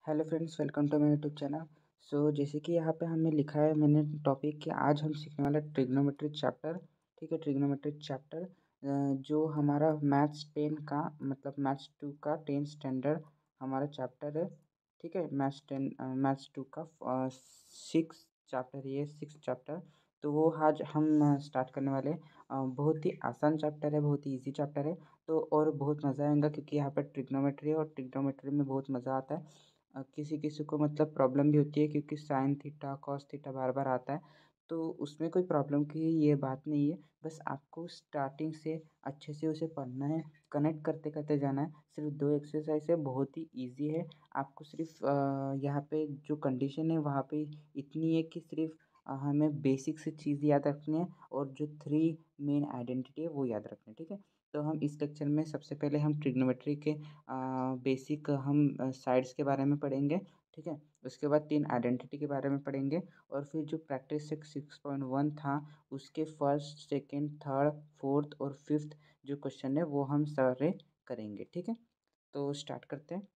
Hello friends, welcome to my YouTube channel. जैसे कि यहाँ पे हमें लिखा है मैंने टॉपिक कि आज हम सीखने वाले ट्रिग्नोमेट्री चैप्टर। ठीक है, ट्रिग्नोमेट्री चैप्टर जो हमारा मैथ्स 10 का मतलब मैथ्स 2 का 10 स्टैंडर्ड हमारा चैप्टर है। ठीक है, मैथ्स 2 का 6 चैप्टर, ये 6 चैप्टर। तो वो आज हम स्टार्ट करने वाले बहुत ही आसान चैप्टर है, बहुत ही इजी चैप्टर है। तो और बहुत मज़ा आएगा क्योंकि यहाँ पर ट्रिग्नोमेट्री है और ट्रिग्नोमेट्री में बहुत मज़ा आता है। किसी किसी को मतलब प्रॉब्लम भी होती है क्योंकि साइन थीटा कॉस थीटा बार बार आता है। तो उसमें कोई प्रॉब्लम की ये बात नहीं है। बस आपको स्टार्टिंग से अच्छे से उसे पढ़ना है, कनेक्ट करते करते जाना है। सिर्फ 2 एक्सरसाइज है, बहुत ही इजी है। आपको सिर्फ यहाँ पे जो कंडीशन है वहाँ पे इतनी है कि सिर्फ हमें बेसिक से चीज़ याद रखनी है और जो 3 मेन आइडेंटिटी है वो याद रखनी है। ठीक है, तो हम इस लेक्चर में सबसे पहले हम ट्रिग्नोमेट्री के बेसिक हम साइड्स के बारे में पढ़ेंगे। ठीक है, उसके बाद 3 आइडेंटिटी के बारे में पढ़ेंगे और फिर जो प्रैक्टिस 6.1 था उसके फर्स्ट सेकंड थर्ड फोर्थ और फिफ्थ जो क्वेश्चन है वो हम सारे करेंगे। ठीक है, तो स्टार्ट करते हैं।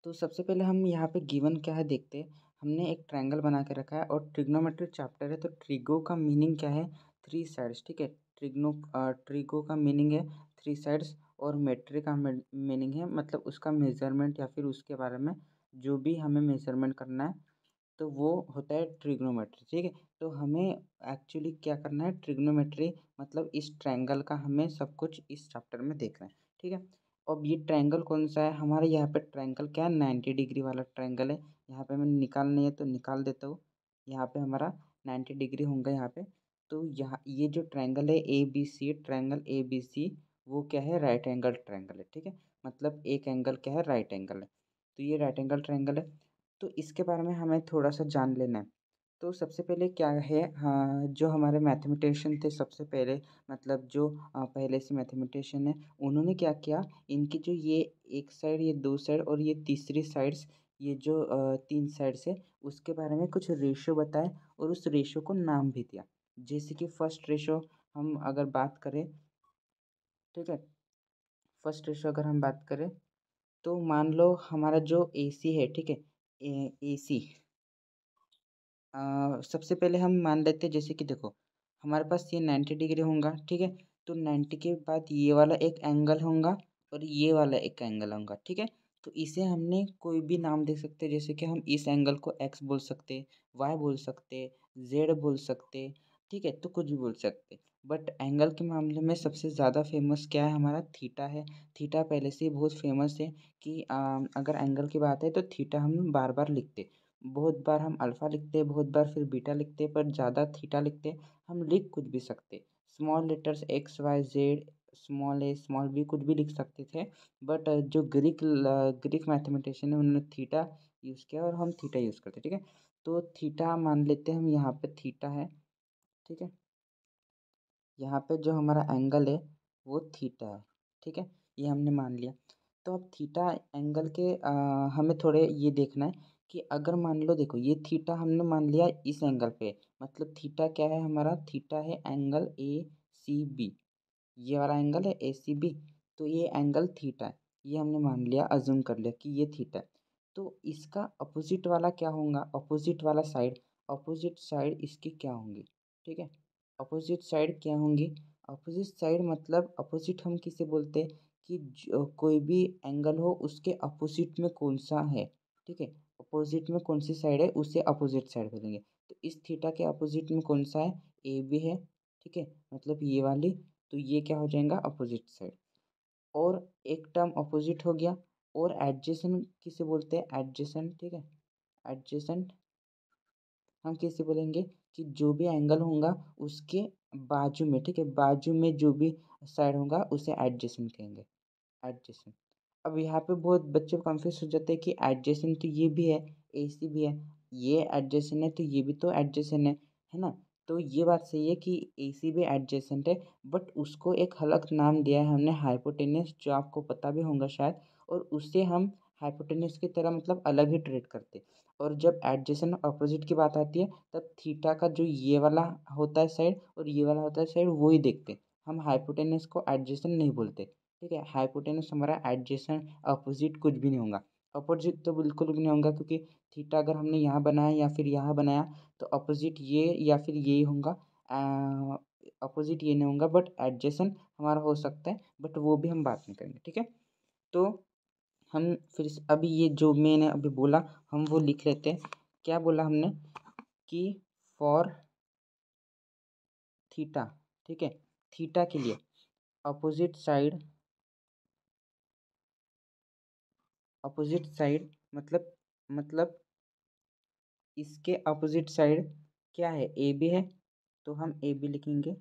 तो सबसे पहले हम यहाँ पे गिवन क्या है देखते हैं। हमने एक ट्रायंगल बना के रखा है और ट्रिग्नोमेट्री चैप्टर है, तो ट्रिगो का मीनिंग क्या है? 3 साइड्स। ठीक है, ट्रिगो का मीनिंग है 3 साइड्स और मेट्री का मीनिंग है मतलब उसका मेजरमेंट या फिर उसके बारे में जो भी हमें मेजरमेंट करना है तो वो होता है ट्रिग्नोमेट्री। ठीक है, तो हमें एक्चुअली क्या करना है, ट्रिग्नोमेट्री मतलब इस ट्रायंगल का हमें सब कुछ इस चैप्टर में देखना है। ठीक है, अब ये ट्रायंगल कौन सा है हमारे यहाँ पे? ट्रायंगल क्या है? 90 डिग्री वाला ट्रायंगल है। यहाँ पे मैंने निकालनी है तो निकाल देता हूँ। यहाँ पे हमारा 90 डिग्री होंगे यहाँ पे। तो यहाँ ये जो ट्रायंगल है A B C, triangle A B C, वो क्या है? राइट एंगल ट्रायंगल है। ठीक है, मतलब एक एंगल क्या है? राइट एंगल है। तो ये राइट एंगल ट्रायंगल है। तो इसके बारे में हमें थोड़ा सा जान लेना है। तो सबसे पहले क्या है, हाँ, जो हमारे मैथमेटिशियन थे सबसे पहले मतलब जो पहले से मैथमेटिशियन है उन्होंने क्या किया, इनकी जो ये एक साइड, ये दो साइड और ये तीसरी साइड्स, ये जो 3 साइड्स है उसके बारे में कुछ रेशो बताए और उस रेशो को नाम भी दिया। जैसे कि फर्स्ट रेशो हम अगर बात करें, ठीक है, फर्स्ट रेशो अगर हम बात करें तो मान लो हमारा जो ए सी है, ठीक है, ए सी सबसे पहले हम मान लेते हैं जैसे कि देखो हमारे पास ये 90 डिग्री होगा। ठीक है, तो 90 के बाद ये वाला एक एंगल होगा और ये वाला एक एंगल होगा। ठीक है, तो इसे हमने कोई भी नाम दे सकते हैं, जैसे कि हम इस एंगल को एक्स बोल सकते, वाई बोल सकते, जेड बोल सकते। ठीक है, तो कुछ भी बोल सकते। बट एंगल के मामले में सबसे ज़्यादा फेमस क्या है? हमारा थीटा है। थीटा पहले से ही बहुत फेमस है कि अगर एंगल की बात है तो थीटा हम बार बार लिखते, बहुत बार हम अल्फ़ा लिखते हैं, बहुत बार फिर बीटा लिखते हैं, पर ज़्यादा थीटा लिखते हैं। हम लिख कुछ भी सकते, small letters X Y Z, small A small B, कुछ भी लिख सकते थे। बट जो ग्रीक मैथमेटिशियन है उन्होंने थीटा यूज़ किया और हम थीटा यूज़ करते। ठीक है, तो थीटा मान लेते हैं हम, यहाँ पे थीटा है। ठीक है, यहाँ पे जो हमारा एंगल है वो थीटा है। ठीक है, ये हमने मान लिया। तो अब थीटा एंगल के हमें थोड़े ये देखना है कि अगर मान लो देखो ये थीटा हमने मान लिया इस एंगल पे, मतलब थीटा क्या है हमारा? थीटा है एंगल ए सी बी, ये वाला एंगल है ए सी बी। तो ये एंगल थीटा है, ये हमने मान लिया, अज्यूम कर लिया कि ये थीटा है। तो इसका अपोजिट वाला क्या होगा? अपोजिट वाला साइड, अपोजिट साइड इसकी क्या होंगी? ठीक है, अपोजिट साइड क्या होंगी? अपोजिट साइड मतलब अपोजिट हम किसे बोलते हैं कि कोई भी एंगल हो उसके अपोजिट में कौन सा है। ठीक है, अपोजिट में कौन सी साइड है उसे अपोजिट साइड बोलेंगे। तो इस थीटा के अपोजिट में कौन सा है? ए बी है। ठीक है, मतलब ये वाली, तो ये क्या हो जाएगा? Opposite side. और एक टर्म अपोजिट हो गया। और एडजेसेंट किसे बोलते हैं? एडजेसेंट। ठीक है, एडजेसेंट हम कैसे बोलेंगे कि जो भी एंगल होगा उसके बाजू में, ठीक है, बाजू में जो भी साइड होगा उसे एडजेसेंट कहेंगे, एडजेसेंट। अब यहाँ पे बहुत बच्चे कंफ्यूज हो जाते हैं कि एडजेसेंट तो ये भी है, ए सी भी है, ये एडजेसेंट है तो ये भी तो एडजेसेंट है ना? तो ये बात सही है कि ए सी भी एडजेसेंट है, बट उसको एक अलग नाम दिया है हमने, हाइपोटेनस, जो आपको पता भी होगा शायद। और उससे हम हाइपोटेनस की तरह मतलब अलग ही ट्रीट करते। और जब एडजेसेंट अपोजिट की बात आती है तब थीटा का जो ये वाला होता है साइड और ये वाला होता है साइड, वो ही देखते। हम हाइपोटेनस को एडजेसेंट नहीं बोलते। ठीक है, हाइपोटेनस हमारा एडजेसेंट अपोजिट कुछ भी नहीं होगा। अपोजिट तो बिल्कुल भी नहीं होगा, क्योंकि थीटा अगर हमने यहाँ बनाया या फिर यहाँ बनाया तो अपोजिट ये या फिर ये होगा। अपोजिट ये नहीं होगा, बट एडजेसेंट हमारा हो सकता है, बट वो भी हम बात में करेंगे, ठीक है। तो हम फिर अभी ये जो मैंने अभी बोला हम वो लिख लेते हैं। क्या बोला हमने कि फॉर थीटा, ठीक है, थीटा के लिए अपोजिट साइड, अपोजिट साइड मतलब इसके अपोजिट साइड क्या है, ए बी है, तो हम ए बी लिखेंगे।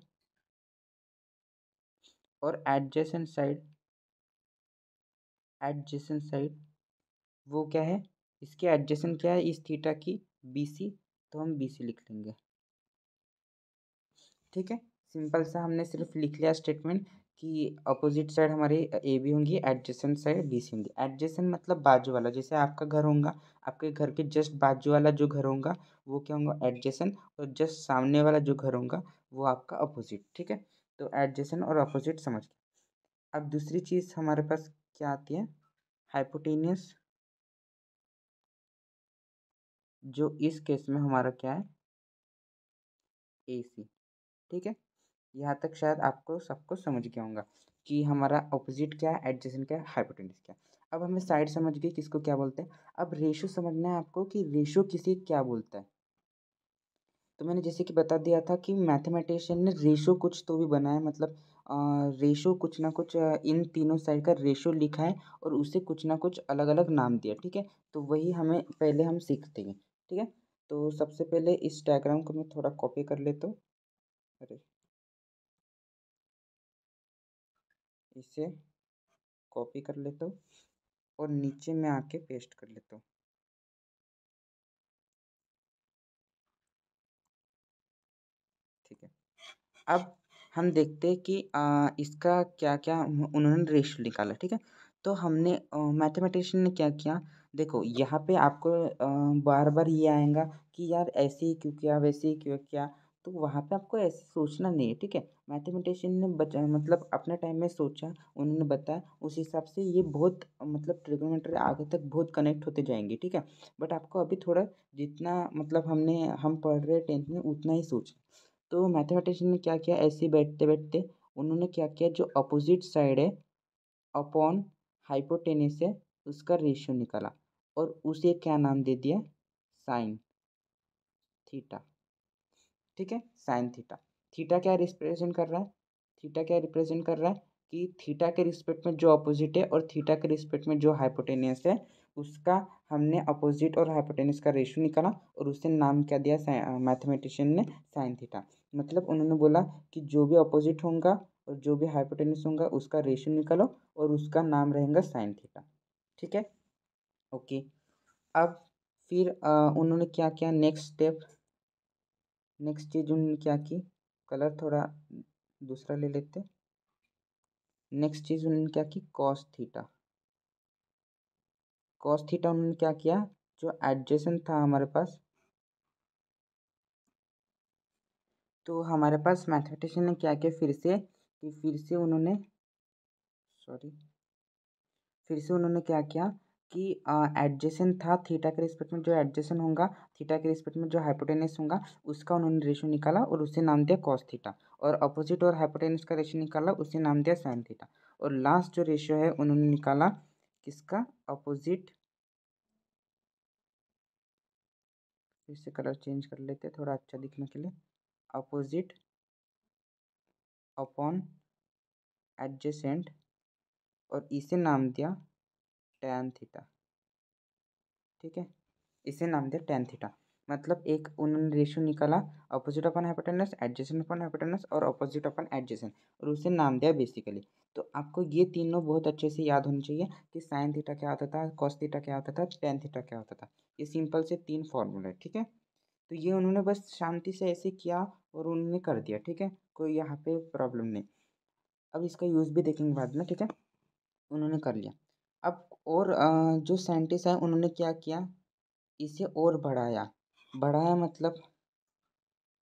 और एडजेसेंट साइड, एडजेसेंट साइड वो क्या है, इसके एडजेसेंट क्या है इस थीटा की, बी सी, तो हम बी सी लिख लेंगे, ठीक है। सिंपल सा हमने सिर्फ लिख लिया स्टेटमेंट कि अपोजिट साइड हमारी ए बी होंगी, एडजेसेंट साइड बी सी होंगी। एडजेसेंट मतलब बाजू वाला, जैसे आपका घर होगा, आपके घर के जस्ट बाजू वाला जो घर होगा वो क्या होगा, एडजेसेंट, और जस्ट सामने वाला जो घर होगा वो आपका अपोजिट, ठीक है। तो एडजेसेंट और अपोजिट समझ गए। अब दूसरी चीज़ हमारे पास क्या आती है, हाइपोटेनियस, जो इस केस में हमारा क्या है, ए सी, ठीक है। यहाँ तक शायद आपको सबको समझ गया होगा कि हमारा ऑपोजिट क्या है, एडजेसेंट क्या है, हाइपोटेन्यूस क्या है। अब हमें साइड समझ गई किसको क्या बोलते हैं। अब रेशो समझना है आपको कि रेशो किसे क्या बोलता है। तो मैंने जैसे कि बता दिया था कि मैथमेटिशियन ने रेशो कुछ तो भी बनाया, मतलब रेशो कुछ ना कुछ इन तीनों साइड का रेशो लिखा है और उसे कुछ ना कुछ अलग अलग नाम दिया, ठीक है। तो वही हमें पहले हम सीखते हैं, ठीक है। तो सबसे पहले इस डायग्राम को मैं थोड़ा कॉपी कर लेता हूँ, अरे इसे कॉपी कर लेता हूँ और नीचे में आके पेस्ट कर लेता हूँ, ठीक है। अब हम देखते हैं कि इसका क्या क्या उन्होंने रेशियो निकाला, ठीक है। तो हमने मैथमेटिशियन ने क्या किया, देखो यहाँ पे आपको बार बार ये आएगा कि यार ऐसे ही क्यों किया, वैसे ही क्यों किया, तो वहाँ पे आपको ऐसे सोचना नहीं है, ठीक है। मैथमेटिशियन ने बचा मतलब अपने टाइम में सोचा, उन्होंने बताया, उस हिसाब से ये बहुत मतलब ट्रिग्नोमेट्री आगे तक बहुत कनेक्ट होते जाएंगे, ठीक है। बट आपको अभी थोड़ा जितना मतलब हम पढ़ रहे 10th में उतना ही सोच। तो मैथमेटिशियन ने क्या किया, ऐसे ही बैठते बैठते उन्होंने क्या किया, जो अपोजिट साइड है अपॉन हाइपोटेनिस है उसका रेशियो निकाला और उसे क्या नाम दे दिया, साइन थीटा, ठीक है। साइन थीटा, थीटा क्या रिप्रेजेंट कर रहा है, थीटा क्या रिप्रेजेंट कर रहा है कि थीटा के रिस्पेक्ट में जो अपोजिट है और थीटा के रिस्पेक्ट में जो हाइपोटेनियस है उसका हमने अपोजिट और हाइपोटेनियस का रेशियो निकाला और उसे नाम क्या दिया, मैथमेटिशियन ने साइन थीटा। मतलब उन्होंने बोला कि जो भी अपोजिट होगा और जो भी हाइपोटेनियस होगा उसका रेशियो निकालो और उसका नाम रहेगा साइन थीटा, ठीक है। ओके। अब फिर उन्होंने क्या किया, नेक्स्ट स्टेप, नेक्स्ट चीज उन्होंने क्या की, कलर थोड़ा दूसरा ले लेते। नेक्स्ट चीज उन्होंने क्या की, कॉस थीटा, कॉस थीटा उन्होंने क्या किया, जो एडजेसेंट था हमारे पास, तो हमारे पास मैथमेटिशियन ने क्या किया फिर से कि फिर से उन्होंने सॉरी फिर से उन्होंने क्या किया कि एडजेसेंट था थीटा के रिस्पेक्ट में, जो एडजेसेंट होगा थीटा के रिस्पेक्ट में जो हाइपोटेनस होगा उसका उन्होंने रेशियो निकाला और उसे नाम दिया कॉस थीटा, और अपोजिट और हाइपोटेनस का रेशियो निकाला उसे नाम दिया साइन थीटा, और लास्ट जो रेशियो है उन्होंने निकाला किसका, अपोजिट, फिर से कलर चेंज कर लेते थोड़ा अच्छा दिखने के लिए, अपोजिट अपॉन एडजेसेंट, और इसे नाम दिया टैन थीटा, ठीक है। इसे नाम दिया टैन थीटा। मतलब एक उन्होंने रेशियो निकाला, अपोजिट अपन हाइपोटेनस, एडजेसेंट अपन हाइपोटेनस और अपोजिट अपन एडजेसेंट, और उसे नाम दिया बेसिकली। तो आपको ये तीनों बहुत अच्छे से याद होनी चाहिए कि साइन थीटा क्या होता था, कॉस थीटा क्या होता था, टैन थीटा क्या होता था। ये सिंपल से तीन फॉर्मूला है, ठीक है। तो ये उन्होंने बस शांति से ऐसे किया और उन्होंने कर दिया, ठीक है, कोई यहाँ पे प्रॉब्लम नहीं। अब इसका यूज़ भी देखेंगे बाद में, ठीक है। उन्होंने कर लिया। अब और जो साइंटिस्ट है उन्होंने क्या किया, इसे और बढ़ाया, बढ़ाया मतलब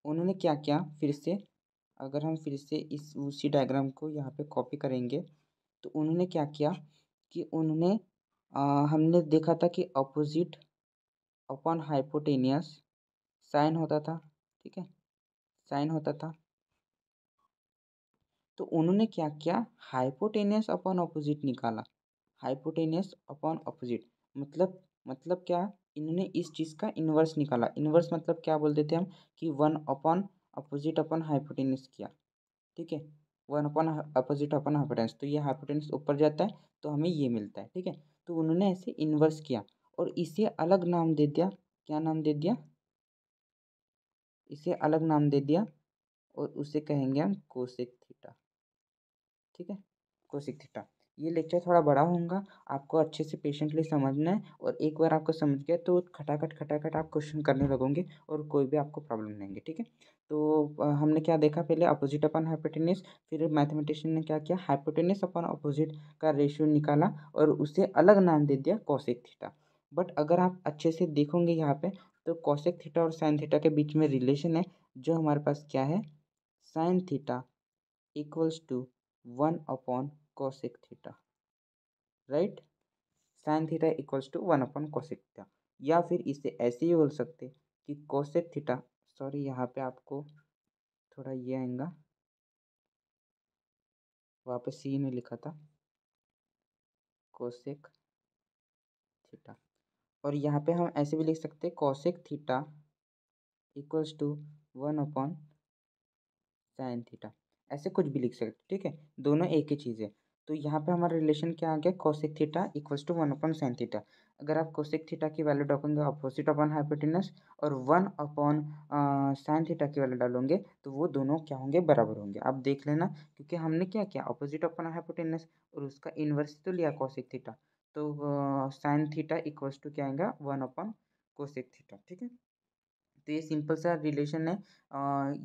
उन्होंने क्या किया फिर से, अगर हम फिर से इस उसी डायग्राम को यहाँ पे कॉपी करेंगे तो उन्होंने क्या किया कि उन्होंने हमने देखा था कि अपोजिट अपॉन हाइपोटेनियस साइन होता था, ठीक है, साइन होता था। तो उन्होंने क्या किया, हाइपोटेनियस अपॉन अपोजिट निकाला, हाइपोटेनियस अपॉन अपोजिट मतलब क्या, इन्होंने इस चीज़ का इन्वर्स निकाला। इन्वर्स मतलब क्या बोलते थे हम, कि one upon opposite upon hypotenuse किया, ठीक है, one upon opposite upon hypotenuse, तो ये हाइपोटेनस ऊपर जाता है तो हमें ये मिलता है, ठीक है। तो उन्होंने ऐसे इन्वर्स किया और इसे अलग नाम दे दिया, क्या नाम दे दिया, इसे अलग नाम दे दिया और उसे कहेंगे हम कोसेक थीटा, ठीक है, कोसेक थीटा। ये लेक्चर थोड़ा बड़ा होगा, आपको अच्छे से पेशेंटली समझना है और एक बार आपको समझ गया तो खटाखट आप क्वेश्चन करने लगोगे और कोई भी आपको प्रॉब्लम नहीं है, ठीक है। तो हमने क्या देखा, पहले अपोजिट अपॉन हाइपोटेनस, फिर मैथमेटिशियन ने क्या किया, हाइपोटेनस अपॉन अपोजिट का रेशियो निकाला और उसे अलग नाम दे दिया कोसेक थीटा। बट अगर आप अच्छे से देखोगे यहाँ पे, तो कोसेक थीटा और साइन थीटा के बीच में रिलेशन है, जो हमारे पास क्या है, sine theta equals to one upon cosec theta, right, sine theta equals to one upon cosec theta. या फिर इसे ऐसे ही बोल सकते कि कोसेक थीटा, सॉरी यहाँ पे आपको थोड़ा ये आएगा, वहाँ पे सी ने लिखा था कोसेक थीटा, और यहाँ पे हम ऐसे भी लिख सकते cosec theta equals to one upon sine theta, ऐसे कुछ भी लिख सकते, ठीक है, दोनों एक ही चीज़ है। तो यहाँ पे हमारा रिलेशन क्या आ गया, cosec theta equals to one upon sine theta. अगर आप कोसेक थीटा की वैल्यू डालोगे अपोजिट अपॉन हाइपोटेनस और वन अपॉन साइन थीटा की वैल्यू डालोगे, तो वो दोनों क्या होंगे, बराबर होंगे। आप देख लेना, क्योंकि हमने क्या किया, अपोजिट अपॉन हाइपोटेनस और उसका इन्वर्स तो लिया कोसेक थीटा, तो साइन थीटा इक्वल्स टू क्या आएगा, वन अपॉन कोसेक थीटा, ठीक है। तो ये सिंपल सा रिलेशन है,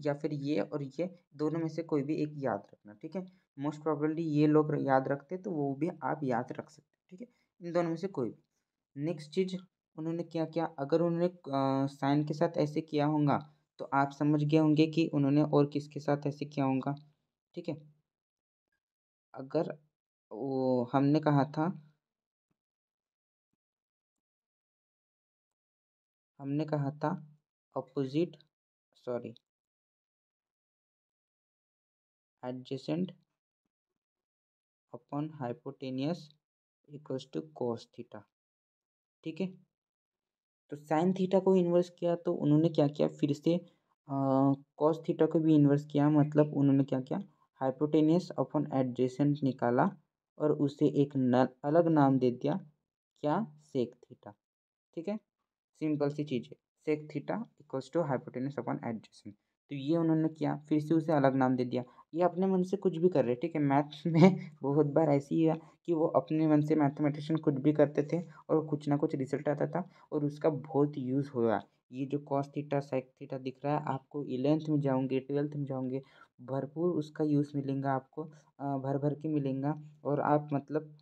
या फिर ये और ये दोनों में से कोई भी एक याद रखना, ठीक है। मोस्ट प्रोबेबली ये लोग याद रखते तो वो भी आप याद रख सकते, ठीक है, इन दोनों में से कोई भी। नेक्स्ट चीज उन्होंने क्या किया, अगर उन्होंने साइन के साथ ऐसे किया होगा तो आप समझ गए होंगे कि उन्होंने और किसके साथ ऐसे किया होगा, ठीक है। अगर वो हमने कहा था, हमने कहा था opposite, sorry, adjacent upon hypotenuse equals to cos theta, ठीक है। तो साइन थीटा को इन्वर्स किया तो उन्होंने क्या किया, फिर से कॉस थीटा को भी इन्वर्स किया, मतलब उन्होंने क्या किया, हाइपोटेनियस अपॉन एडजेसेंट निकाला और उसे एक अलग नाम दे दिया, क्या, सेक थीटा, ठीक है, सिंपल सी चीज़ है, sec theta equals to hypotenuse upon adjacent. तो ये उन्होंने किया, फिर से उसे अलग नाम दे दिया। ये अपने मन से कुछ भी कर रहे, ठीक है, मैथ्स में बहुत बार ऐसी ही है कि वो अपने मन से मैथमेटिशियन कुछ भी करते थे और कुछ ना कुछ रिजल्ट आता था और उसका बहुत यूज़ हुआ। ये जो कॉस थीटा सेक थीटा दिख रहा है आपको, 11th में जाओगे 12th में जाओगे, भरपूर उसका यूज़ मिलेगा आपको, भर भर के मिलेगा। और आप मतलब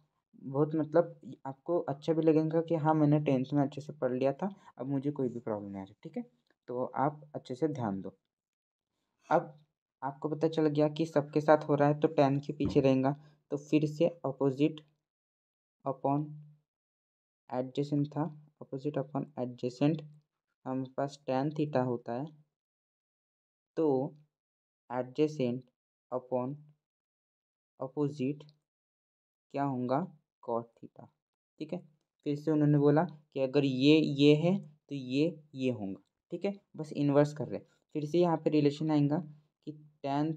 बहुत मतलब आपको अच्छा भी लगेगा कि हाँ मैंने 10th में अच्छे से पढ़ लिया था, अब मुझे कोई भी प्रॉब्लम नहीं आ रही, ठीक है। तो आप अच्छे से ध्यान दो। अब आपको पता चल गया कि सबके साथ हो रहा है तो टेन के पीछे रहेगा, तो फिर से अपोजिट अपॉन एडजेसेंट था, अपोजिट अपॉन एडजेसेंट हमारे पास टेन थीटा होता है, तो एडजेसेंट अपॉन अपोजिट क्या होगा, कॉट थीटा, ठीक है। फिर से उन्होंने बोला कि अगर ये है तो ये होगा, ठीक है, बस इन्वर्स कर रहे हैं। फिर से यहाँ पे रिलेशन आएगा कि टेन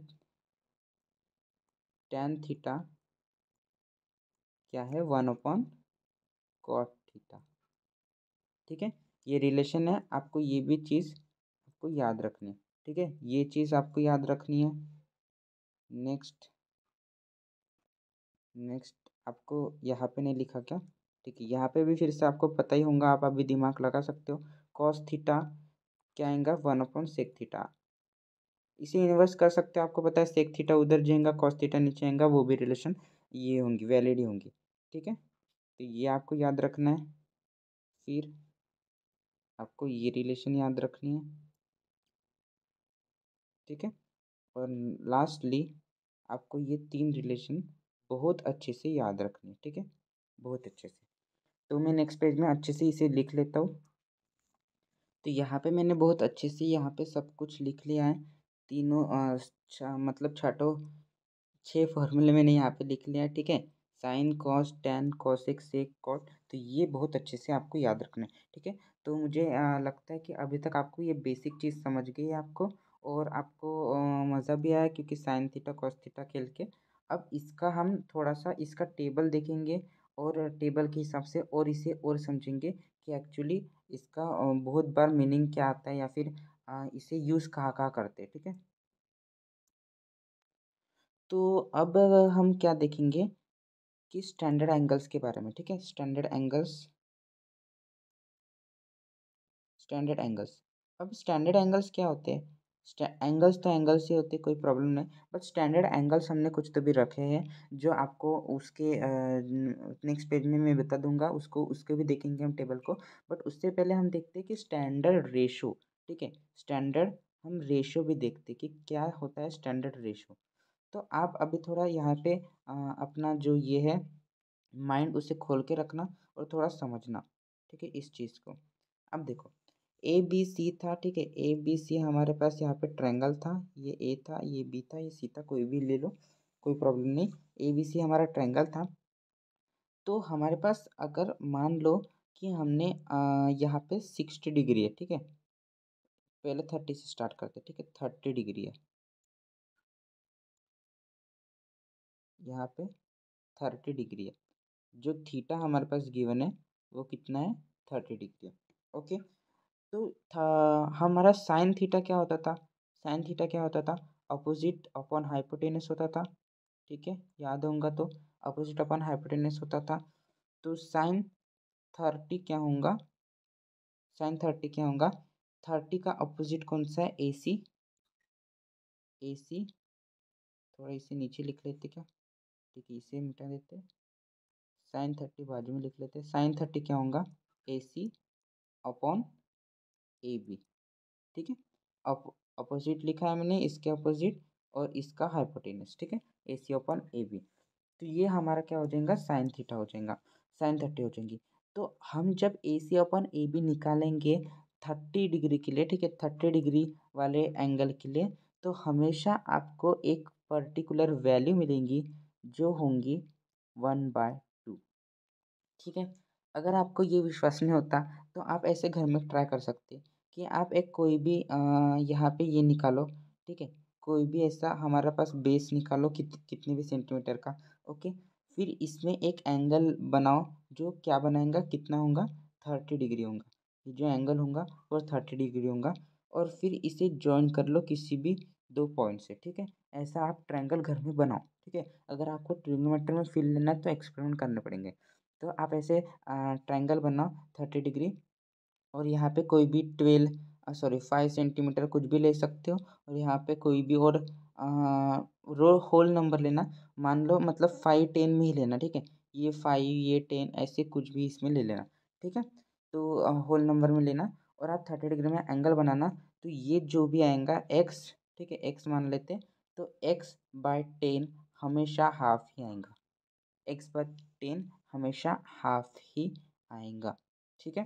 टेन थीटा क्या है, वन अपॉन कॉट थीटा, ठीक है। ये रिलेशन है, आपको ये भी चीज़ आपको याद रखनी है, ठीक है, ये चीज़ आपको याद रखनी है। नेक्स्ट नेक्स्ट आपको यहाँ पे नहीं लिखा क्या, ठीक है, यहाँ पे भी फिर से आपको पता ही होगा, आप अभी दिमाग लगा सकते हो। कॉस थीटा क्या आएगा, वन अपॉन सेक थीटा, इसे इन्वर्स कर सकते हो, आपको पता है सेक थीटा उधर जाएगा कॉस थीटा नीचे आएगा, वो भी रिलेशन ये होंगी, वैलिड ही होंगी, ठीक है। तो ये आपको याद रखना है। फिर आपको ये रिलेशन याद रखनी है, ठीक है। और लास्टली आपको ये तीन रिलेशन बहुत अच्छे से याद रखनी है, ठीक है, बहुत अच्छे से। तो मैं नेक्स्ट पेज में अच्छे से इसे लिख लेता हूँ। तो यहाँ पे मैंने बहुत अच्छे से यहाँ पे सब कुछ लिख लिया है। तीनों मतलब छठों 6 फॉर्मूले मैंने यहाँ पे लिख लिया है, ठीक है। साइन, कॉस, टैन, कोसेक, सेक, कॉट, तो ये बहुत अच्छे से आपको याद रखना है, ठीक है। तो मुझे लगता है कि अभी तक आपको ये बेसिक चीज़ समझ गई है आपको, और आपको मज़ा भी आया क्योंकि साइन थीटा कॉस थीटा खेल के। अब इसका हम थोड़ा सा इसका टेबल देखेंगे, और टेबल के हिसाब से और इसे और समझेंगे कि एक्चुअली इसका बहुत बार मीनिंग क्या आता है, या फिर इसे यूज़ कहाँ कहाँ करते हैं, ठीक है। तो अब हम क्या देखेंगे कि स्टैंडर्ड एंगल्स के बारे में, ठीक है। Standard angles. अब स्टैंडर्ड एंगल्स क्या होते हैं? एंगल्स तो एंगल्स ही होते हैं, कोई प्रॉब्लम नहीं, बट स्टैंडर्ड एंगल्स हमने कुछ तो भी रखे हैं जो आपको उसके नेक्स्ट पेज में मैं बता दूंगा, उसको भी देखेंगे हम टेबल को। बट उससे पहले हम देखते हैं कि स्टैंडर्ड रेशो, ठीक है। स्टैंडर्ड हम रेशो भी देखते हैं कि क्या होता है स्टैंडर्ड रेशो। तो आप अभी थोड़ा यहाँ पे अपना जो ये है माइंड उसे खोल के रखना और थोड़ा समझना, ठीक है, इस चीज़ को। अब देखो, ए बी सी था, ठीक है। ए बी सी हमारे पास यहाँ पे ट्रायंगल था, ये ए था, ये बी था, ये सी था, कोई भी ले लो, कोई प्रॉब्लम नहीं। ए बी सी हमारा ट्रायंगल था। तो हमारे पास अगर मान लो कि हमने यहाँ पे 60 डिग्री है, ठीक है। पहले 30 से स्टार्ट करते, ठीक है। 30 डिग्री है यहाँ पे, 30 डिग्री है। जो थीटा हमारे पास गिवन है वो कितना है? 30 डिग्री है, ओके। तो था हमारा साइन थीटा क्या होता था? साइन थीटा क्या होता था? अपोजिट अपॉन हाइपोटेनस होता था, ठीक है, याद होगा तो। अपोजिट अपॉन हाइपोटेनस होता था। तो साइन 30 क्या होगा? साइन 30 क्या होगा? 30 का अपोजिट कौन सा है? ए सी। ए सी, थोड़ा इसे नीचे लिख लेते क्या, ठीक है, इसे मिटा देते। साइन 30 बाजू में लिख लेते। साइन 30 क्या होगा? ए सी अपॉन ए बी, ठीक है। अप अपोजिट लिखा है मैंने, इसके अपोजिट और इसका हाइपोटेनस, ठीक है। ए सी अपॉन ए बी। तो ये हमारा क्या हो जाएगा? साइन थीटा हो जाएगा, साइन 30 हो जाएंगी। तो हम जब ए सी अपॉन ए बी निकालेंगे 30 डिग्री के लिए, ठीक है, 30 डिग्री वाले एंगल के लिए, तो हमेशा आपको एक पर्टिकुलर वैल्यू मिलेंगी जो होंगी 1/2, ठीक है। अगर आपको ये विश्वास नहीं होता तो आप ऐसे घर में ट्राई कर सकते हैं कि आप एक कोई भी यहाँ पे ये निकालो, ठीक है। कोई भी ऐसा हमारे पास बेस निकालो कितने भी सेंटीमीटर का, ओके। फिर इसमें एक एंगल बनाओ जो क्या बनाएगा, कितना होगा? 30 डिग्री होगा। ये जो एंगल होगा वो 30 डिग्री होगा। और फिर इसे ज्वाइन कर लो किसी भी दो पॉइंट से, ठीक है। ऐसा आप ट्रायंगल घर में बनाओ, ठीक है। अगर आपको ट्रिग्नोमेट्री में फील लेना है तो एक्सपेरिमेंट करने पड़ेंगे। तो आप ऐसे ट्रायंगल बनाओ 30 डिग्री, और यहाँ पे कोई भी 5 सेंटीमीटर कुछ भी ले सकते हो। और यहाँ पे कोई भी और रो होल नंबर लेना, मान लो मतलब 5 10 में ही लेना, ठीक है। ये 5 ये 10 ऐसे कुछ भी इसमें ले लेना, ठीक है। तो होल नंबर में लेना, और आप 30 डिग्री में एंगल बनाना। तो ये जो भी आएगा एक्स, ठीक है, एक्स मान लेते, तो x/10 हमेशा हाफ ही आएगा। x/10 हमेशा हाफ ही आएगा, ठीक है।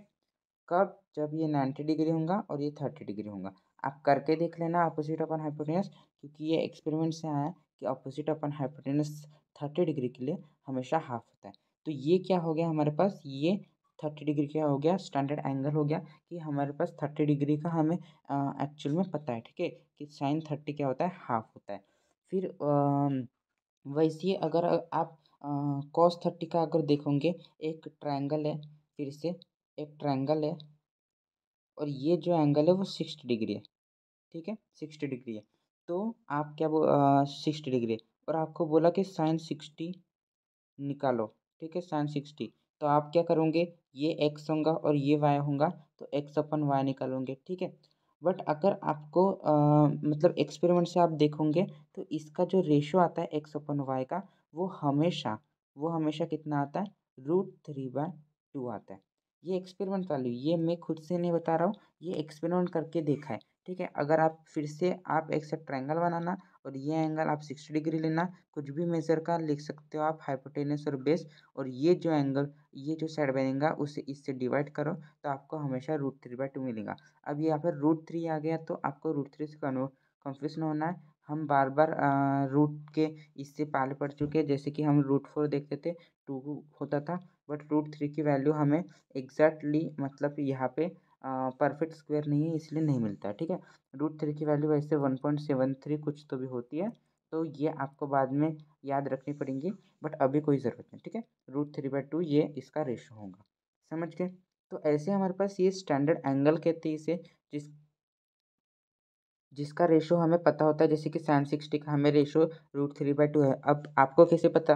कब? जब ये 90 डिग्री होगा और ये 30 डिग्री होगा। आप करके देख लेना अपोजिट अपन हाइपोटेनस, क्योंकि ये एक्सपेरिमेंट से आया है कि अपोजिट अपन हाइपोटेनस 30 डिग्री के लिए हमेशा हाफ होता है। तो ये क्या हो गया हमारे पास? ये 30 डिग्री क्या हो गया? स्टैंडर्ड एंगल हो गया कि हमारे पास 30 डिग्री का हमें एक्चुअल में पता है, ठीक है, कि साइन 30 क्या होता है? हाफ होता है। फिर वैसे ही अगर आप कॉस 30 का अगर देखोगे, एक ट्रायंगल है, फिर से एक ट्रायंगल है, और ये जो एंगल है वो 60 डिग्री है, ठीक है, 60 डिग्री है। तो आप क्या 60 डिग्री है, और आपको बोला कि साइन 60 निकालो, ठीक है, साइन 60। तो आप क्या करोगे? ये एक्स होगा और ये वाई होगा, तो एक्स अपन वाई निकालोगे, ठीक है। बट अगर आपको मतलब एक्सपेरिमेंट से आप देखोगे तो इसका जो रेशो आता है एक्स अपन वाई का, वो हमेशा कितना आता है? √3/2 आता है। ये एक्सपेरिमेंट वाली, ये मैं खुद से नहीं बता रहा हूँ, ये एक्सपेरिमेंट करके देखा है, ठीक है। अगर आप फिर से आप एक से ट्रायंगल बनाना और ये एंगल आप 60 डिग्री लेना, कुछ भी मेजर का लिख सकते हो आप, हाइपोटेनस और बेस। और ये जो एंगल, ये जो साइड बनेगा उसे इससे डिवाइड करो तो आपको हमेशा √3/2 मिलेगा। अब यहाँ पर √3 आ गया तो आपको √3 से कन्फ्यूज ना होना है। हम बार बार रूट के इससे पहले पढ़ चुके हैं, जैसे कि हम √4 देखते थे 2 होता था, बट √3 की वैल्यू हमें एग्जैक्टली मतलब यहाँ पे परफेक्ट स्क्वायर नहीं है इसलिए नहीं मिलता है। ठीक है, √3 की वैल्यू वैसे 1.73 कुछ तो भी होती है, तो ये आपको बाद में याद रखनी पड़ेंगी, बट अभी कोई ज़रूरत नहीं। ठीक है, √3/2 ये इसका रेशो होगा, समझ गए। तो ऐसे हमारे पास ये स्टैंडर्ड एंगल कहते हैं इसे, जिसका रेशो हमें पता होता है, जैसे कि sin60 का हमें रेशो √3/2 है। अब आपको कैसे पता,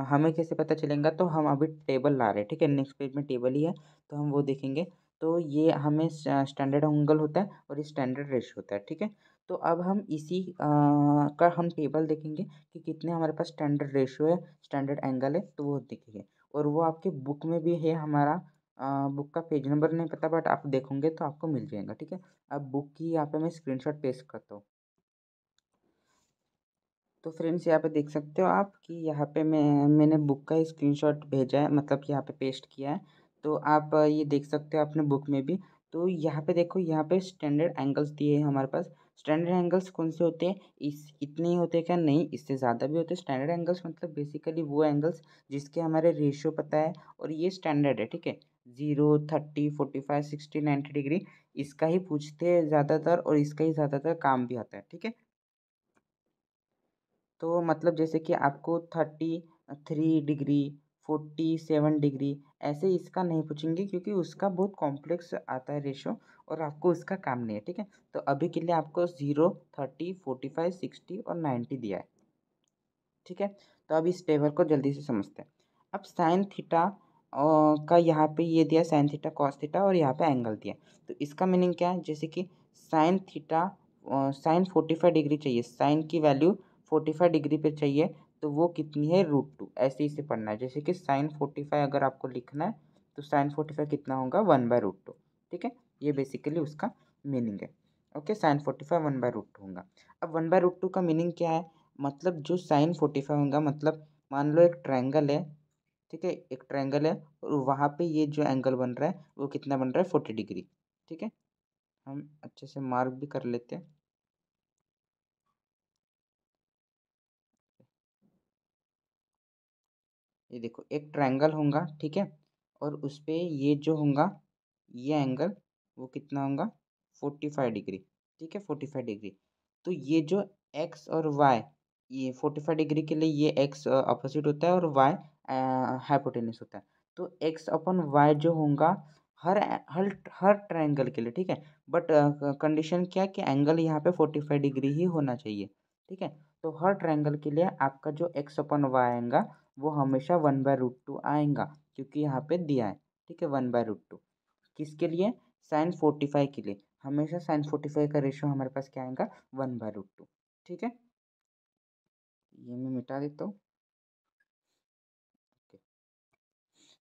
हमें कैसे पता चलेगा, तो हम अभी टेबल ला रहे हैं। ठीक है, नेक्स्ट पेज में टेबल ही है तो हम वो देखेंगे। तो ये हमें स्टैंडर्ड एंगल होता है और ये स्टैंडर्ड रेशो होता है। ठीक है, तो अब हम इसी का हम टेबल देखेंगे कि कितने हमारे पास स्टैंडर्ड रेशो है, स्टैंडर्ड एंगल है, तो वो देखेंगे। और वो आपके बुक में भी है, हमारा बुक का पेज नंबर नहीं पता बट आप देखोगे तो आपको मिल जाएगा। ठीक है, अब बुक की यहाँ पे मैं स्क्रीनशॉट पेस्ट करता हूँ। तो फ्रेंड्स यहाँ पे देख सकते हो आप कि यहाँ पे मैंने बुक का स्क्रीनशॉट भेजा है, मतलब यहाँ पे पेस्ट किया है। तो आप ये देख सकते हो अपने बुक में भी। तो यहाँ पे देखो, यहाँ पे स्टैंडर्ड एंगल्स दिए हैं हमारे पास। स्टैंडर्ड एंगल्स कौन से होते हैं, इतने ही होते हैं क्या, नहीं, इससे ज़्यादा भी होते हैं। स्टैंडर्ड एंगल्स मतलब बेसिकली वो एंगल्स जिसके हमारे रेशियो पता है और ये स्टैंडर्ड है। ठीक है, 0, 30, 45, 60, 90 डिग्री इसका ही पूछते हैं ज़्यादातर, और इसका ही ज़्यादातर काम भी आता है। ठीक है, तो मतलब जैसे कि आपको 33 डिग्री, 47 डिग्री ऐसे इसका नहीं पूछेंगे, क्योंकि उसका बहुत कॉम्प्लेक्स आता है रेशो और आपको उसका काम नहीं है। ठीक है, तो अभी के लिए आपको 0, 30, 45, 60 और 90 दिया है। ठीक है, तो अब इस टेबल को जल्दी से समझते हैं। अब साइन थीटा का यहाँ पे ये दिया, साइन थीटा कॉस थीटा, और यहाँ पे एंगल दिया। तो इसका मीनिंग क्या है, जैसे कि साइन थीटा, साइन 45 डिग्री चाहिए, साइन की वैल्यू 45 डिग्री पे चाहिए, तो वो कितनी है, √2। ऐसे इसे पढ़ना है, जैसे कि साइन 45 अगर आपको लिखना है तो साइन 45 कितना होगा, 1/√2। ठीक है, ये बेसिकली उसका मीनिंग है। ओके, साइन 45 1/√2 होगा। अब 1/√2 का मीनिंग क्या है, मतलब जो साइन 45 होगा, मतलब मान लो एक ट्रायंगल है। ठीक है, एक ट्रायंगल है और वहाँ पे ये जो एंगल बन रहा है वो कितना बन रहा है, 40 डिग्री। ठीक है, हम अच्छे से मार्क भी कर लेते हैं। ये देखो, एक ट्रायंगल होगा। ठीक है, और उस पे ये जो होगा, ये एंगल वो कितना होगा, 45 डिग्री। ठीक है, 45 डिग्री। तो ये जो एक्स और वाई, ये 45 डिग्री के लिए ये एक्स अपोजिट होता है और वाई हाइपोटेन्यूस होता है। तो एक्स अपन वाई जो होगा हर हर हर ट्रायंगल के लिए। ठीक है, बट कंडीशन क्या, कि एंगल यहाँ पे 45 डिग्री ही होना चाहिए। ठीक है, तो हर ट्रायंगल के लिए आपका जो एक्स अपन वाई आएगा वो हमेशा 1/√2 आएगा, क्योंकि यहाँ पे दिया है। ठीक है, 1/√2 किसके लिए, साइन 45 के लिए। हमेशा साइन 45 का रेशियो हमारे पास क्या आएगा, 1/√2। ठीक है, ये मैं मिटा देता हूँ।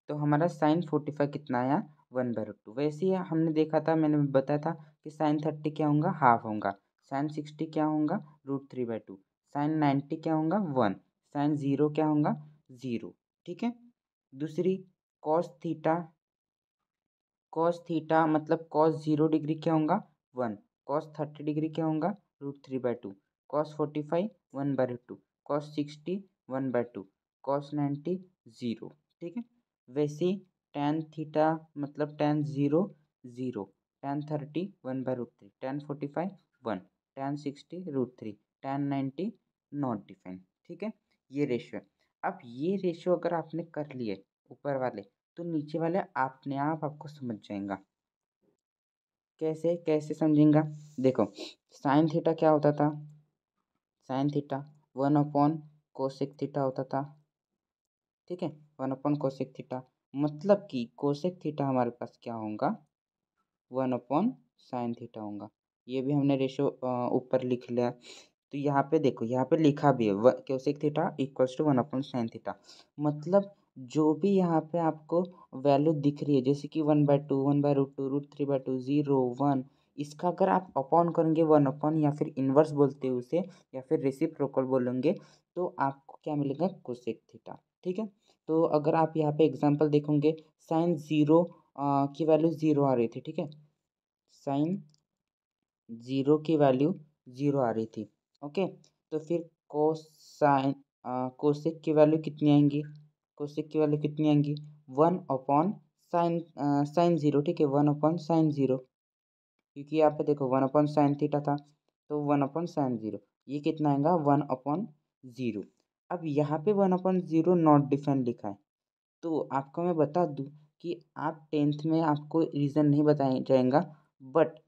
तो हमारा साइन 45 कितना आया, 1/√2। वैसे ही हमने देखा था, मैंने बताया था कि साइन 30 क्या होगा, हाफ होगा। साइन 60 क्या होगा, √3/2। साइन 90 क्या होगा, 1। साइन 0 क्या होगा, 0। ठीक है, दूसरी कॉस थीटा, कॉस थीटा मतलब कॉस 0 डिग्री क्या होगा, 1। कॉस 30 डिग्री क्या होगा, √3/2। कॉस 45 1/2। कॉस 60 1/2। कॉस 90 0। ठीक है, वैसे ही tan थीटा मतलब tan 0 0। tan 30 1/√3। tan 45 1। tan 60 √3। tan 90 not defined. ठीक है, ये रेशियो है। अब ये रेशियो अगर आपने कर लिए ऊपर वाले, तो नीचे वाले अपने आप आपको समझ जाएगा। कैसे कैसे समझेंगा, देखो, साइन थीटा क्या होता था, साइन थीटा 1/कोसेक थीटा होता था। ठीक है, 1/कोसेक थीटा, मतलब कि कोसेक थीटा हमारे पास क्या होगा, 1/साइन थीटा होगा। ये भी हमने रेशो ऊपर लिख लिया। तो यहाँ पे देखो, यहाँ पे लिखा भी है कोसेक थीटा इक्वल्स टू 1/साइन थीटा। मतलब जो भी यहाँ पे आपको वैल्यू दिख रही है, जैसे कि 1/2, 1/√2, √3/2, 0, 1, इसका अगर आप अपॉन करेंगे 1/, या फिर इन्वर्स बोलते हैं उसे, या फिर रेसिप्रोकल बोलेंगे, तो आपको क्या मिलेगा, कोसेक थीटा। ठीक है, तो अगर आप यहाँ पे एग्जांपल देखोगे, साइन जीरो की वैल्यू जीरो आ रही थी। ठीक है, साइन जीरो की वैल्यू जीरो आ रही थी। ओके, तो फिर कोसाइन कोसेक की वैल्यू कितनी आएंगी, कोसेक की वैल्यू कितनी आएंगी, 1/साइन साइन जीरो। ठीक है, 1/साइन जीरो, क्योंकि यहाँ पे देखो 1/साइन थीटा था, तो 1/साइन जीरो, ये कितना आएगा, 1/0। अब यहाँ पे 1/0 नॉट डिफाइन लिखा है, तो आपको मैं बता दूं कि आप 10th में आपको रीज़न नहीं बताया जाएगा, बट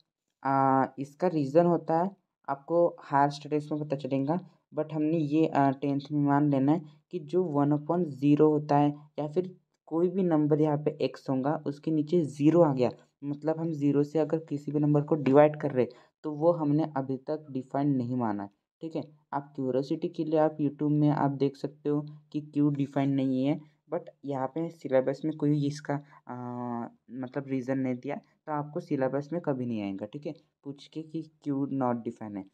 इसका रीज़न होता है आपको हायर स्टडीज़ में पता चलेगा। बट हमने ये 10th में मान लेना है कि जो 1/0 होता है, या फिर कोई भी नंबर यहाँ पे x होगा उसके नीचे ज़ीरो आ गया, मतलब हम ज़ीरो से अगर किसी भी नंबर को डिवाइड कर रहे, तो वो हमने अभी तक डिफाइन नहीं माना है। ठीक है, आप क्यूरोसिटी के लिए आप यूट्यूब में आप देख सकते हो कि क्यों डिफाइन नहीं है, बट यहाँ पे सिलेबस में कोई इसका मतलब रीज़न नहीं दिया, तो आपको सिलेबस में कभी नहीं आएगा। ठीक है, पूछ के कि क्यों नॉट डिफाइन है,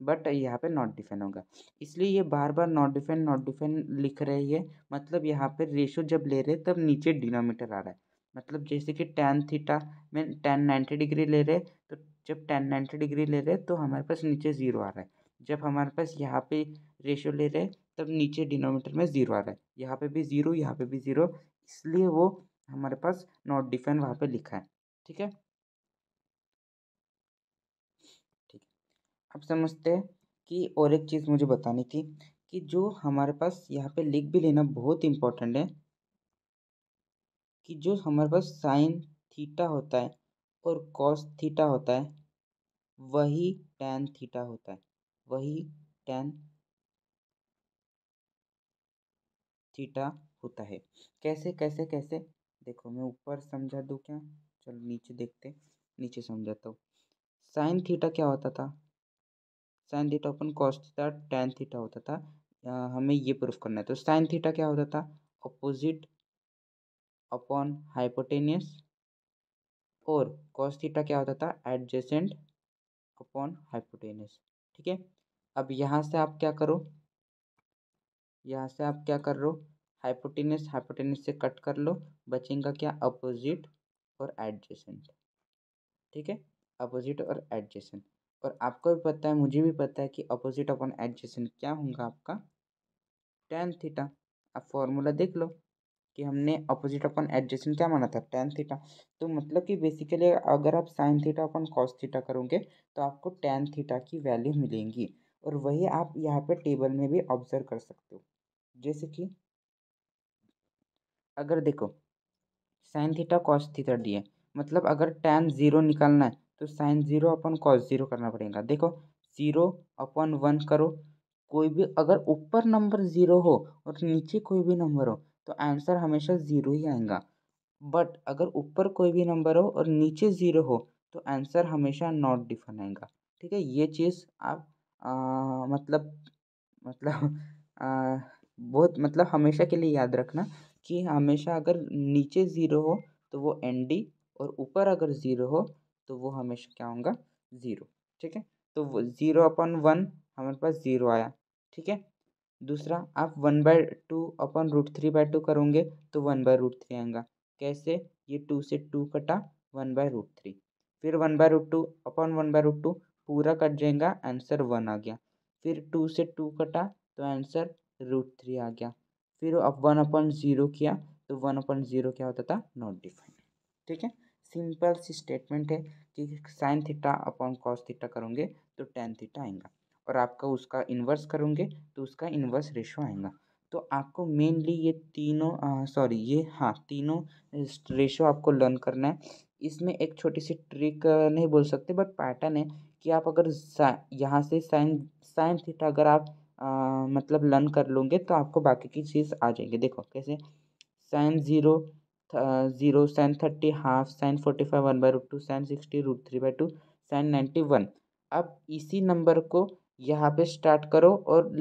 बट यहाँ पे नॉट डिफाइन होगा, इसलिए ये बार बार नॉट डिफाइन लिख रहे हैं। मतलब यहाँ पे रेशो जब ले रहे तब नीचे डिनोमिनेटर आ रहा है, मतलब जैसे कि tan थीटा में tan 90 डिग्री ले रहे, तो जब tan 90 डिग्री ले रहे तो हमारे पास नीचे ज़ीरो आ रहा है। जब हमारे पास यहाँ पे रेशो ले रहे तब नीचे डिनोमिनेटर में ज़ीरो आ रहा है, यहाँ पे भी ज़ीरो, यहाँ पे भी ज़ीरो, इसलिए वो हमारे पास नॉट डिफाइन वहाँ पे लिखा है। ठीक है, ठीक है, अब समझते हैं कि और एक चीज़ मुझे बतानी थी कि जो हमारे पास यहाँ पे लिख भी लेना बहुत इंपॉर्टेंट है, कि जो हमारे पास साइन थीटा होता है और कॉस थीटा होता है, वही टैन थीटा होता है, वही टैन थीटा होता है। कैसे कैसे कैसे, देखो मैं ऊपर समझा दूँ क्या, चलो नीचे देखते, नीचे समझाता हूँ। साइन थीटा क्या होता था, साइन थीटा अपन कॉस थीटा टैन थीटा होता था। हमें ये प्रूफ करना है, तो साइन थीटा क्या होता था, अपोजिट अपॉन हाइपोटेनियस, और कॉस थीटा क्या होता था, एडजेसेंट अपॉन हाइपोटेनियस। ठीक है, अब यहाँ से आप क्या करो, यहाँ से आप क्या कर रहे हो, हाइपोटेनियस हाइपोटेनियस से कट कर लो, बचेगा क्या, अपोजिट और एडजेसेंट। ठीक है, अपोजिट और एडजेसेंट, और आपको भी पता है, मुझे भी पता है कि अपोजिट अपॉन एडजेसेंट क्या होगा, आपका टैन थीटा। आप फॉर्मूला देख लो कि हमने अपोजिट अपन एडजेसेंट क्या माना था, टैन थीटा। तो मतलब कि बेसिकली अगर आप साइन थीटा अपन कॉस थीटा करोगे तो आपको टैन थीटा की वैल्यू मिलेंगी, और वही आप यहाँ पे टेबल में भी ऑब्जर्व कर सकते हो। जैसे कि अगर देखो साइन थीटा कॉस थीटा दिए, मतलब अगर टैन जीरो निकालना है तो साइन जीरो अपन कॉस जीरो करना पड़ेगा। देखो 0/1 करो, कोई भी अगर ऊपर नंबर जीरो हो और नीचे कोई भी नंबर हो तो आंसर हमेशा जीरो ही आएगा, बट अगर ऊपर कोई भी नंबर हो और नीचे ज़ीरो हो तो आंसर हमेशा नॉट डिफाइन आएगा। ठीक है, ये चीज़ आप मतलब बहुत मतलब हमेशा के लिए याद रखना कि हमेशा अगर नीचे ज़ीरो हो तो वो एन डी, और ऊपर अगर ज़ीरो हो तो वो हमेशा क्या होगा, ज़ीरो। ठीक है, तो वो 0/1 हमारे पास ज़ीरो आया। ठीक है, दूसरा आप 1/2/√3/2 करोगे तो 1/√3 आएगा। कैसे, ये 2 से 2 कटा, 1/√3, फिर 1/2/1 पूरा कट जाएगा, आंसर 1 आ गया। फिर 2 से 2 कटा तो आंसर √3 आ गया। फिर अब 1/0 किया तो 1/0 क्या होता था, नॉट डिफाइंड। ठीक है, सिंपल सी स्टेटमेंट है कि sine theta upon cos theta करोगे तो टैन थीटा आएगा, और आपका उसका इन्वर्स करोगे तो उसका इन्वर्स रेशो आएगा। तो आपको मेनली ये तीनों सॉरी ये हाँ तीनों रेशो आपको लर्न करना है। इसमें एक छोटी सी ट्रिक नहीं बोल सकते बट पैटर्न है कि आप अगर यहाँ से साइन साइन थीटा अगर आप मतलब लर्न कर लोगे तो आपको बाकी की चीज़ आ जाएगी। देखो कैसे, sine zero, zero sine 30 half, sine 45 1/√2, sine 60 √3/2, sine 90 1। अब इसी नंबर को यहाँ पे स्टार्ट करो और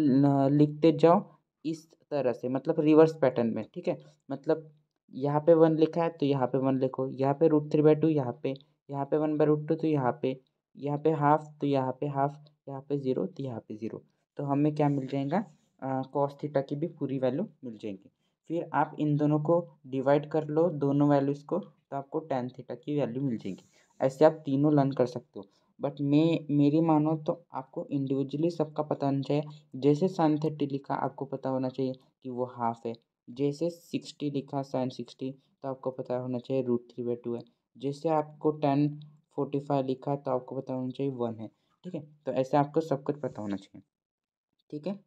लिखते जाओ इस तरह से, मतलब रिवर्स पैटर्न में। ठीक है, मतलब यहाँ पे 1 लिखा है तो यहाँ पे 1 लिखो, यहाँ पे √3/2, यहाँ पे 1/√2 तो यहाँ पे यहाँ पे हाफ तो यहाँ पे हाफ, यहाँ पे ज़ीरो तो यहाँ पे ज़ीरो, तो हमें क्या मिल जाएगा, कॉस थीटा की भी पूरी वैल्यू मिल जाएगी। फिर आप इन दोनों को डिवाइड कर लो, दोनों वैल्यूज़ को, तो आपको टैन थीटा की वैल्यू मिल जाएगी। ऐसे आप तीनों लर्न कर सकते हो, बट मेरी मानो तो आपको इंडिविजुअली सबका पता होना चाहिए। जैसे साइन 30 लिखा आपको पता होना चाहिए कि वो हाफ है। जैसे 60 लिखा साइन 60, तो आपको पता होना चाहिए √3/2 है। जैसे आपको 1045 लिखा है तो आपको पता होना चाहिए 1 है। ठीक है, तो ऐसे आपको सब कुछ पता होना चाहिए। ठीक है,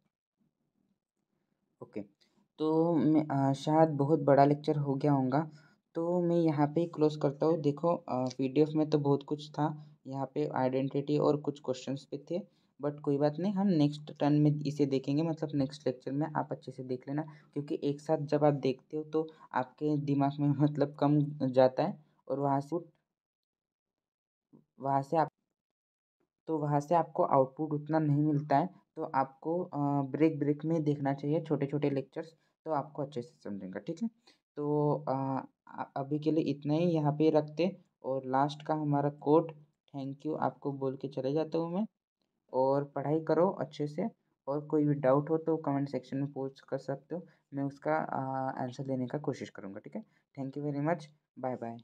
ओके। तो मैं शायद बहुत बड़ा लेक्चर हो गया होगा, तो मैं यहाँ पे ही क्लोज़ करता हूँ। देखो पीडीएफ में तो बहुत कुछ था, यहाँ पे आइडेंटिटी और कुछ क्वेश्चंस भी थे, बट कोई बात नहीं, हम नेक्स्ट टर्न में इसे देखेंगे, मतलब नेक्स्ट लेक्चर में आप अच्छे से देख लेना, क्योंकि एक साथ जब आप देखते हो तो आपके दिमाग में मतलब कम जाता है, और वहाँ से आप तो वहाँ से आपको आउटपुट उतना नहीं मिलता है, तो आपको ब्रेक ब्रेक में देखना चाहिए छोटे छोटे लेक्चर्स, तो आपको अच्छे से समझेंगे। ठीक है, तो अभी के लिए इतना ही यहाँ पे रखते, और लास्ट का हमारा कोड थैंक यू आपको बोल के चले जाता हूँ मैं। और पढ़ाई करो अच्छे से, और कोई भी डाउट हो तो कमेंट सेक्शन में पोस्ट कर सकते हो, मैं उसका आंसर देने का कोशिश करूँगा। ठीक है, thank you very much, bye bye.